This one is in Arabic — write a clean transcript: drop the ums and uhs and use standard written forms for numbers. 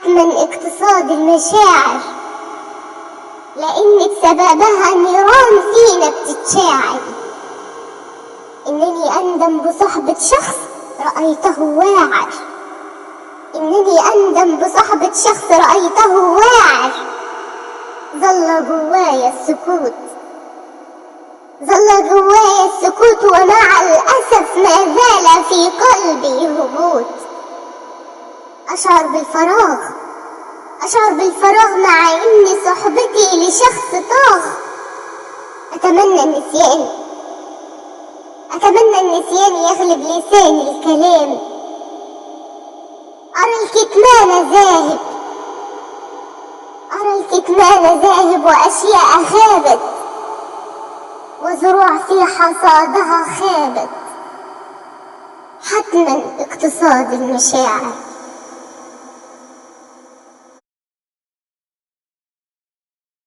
حتما اقتصاد المشاعر، لأن بسببها نيران فينا بتتشاعل. إنني أندم بصحبة شخص رأيته واعر، إنني أندم بصحبة شخص رأيته واعر. ظل جوايا السكوت، ظل جوايا السكوت، ومع الأسف ما زال في قلبي هبوط. أشعر بالفراغ، أشعر بالفراغ مع إن صحبتي لشخص طاغ. أتمنى النسيان، أتمنى النسيان يغلب لسان الكلام. أرى الكتمان ذاهب، أرى الكتمان ذاهب، وأشياء غابت، وزروع في حصادها خابت. حتما اقتصاد المشاعر.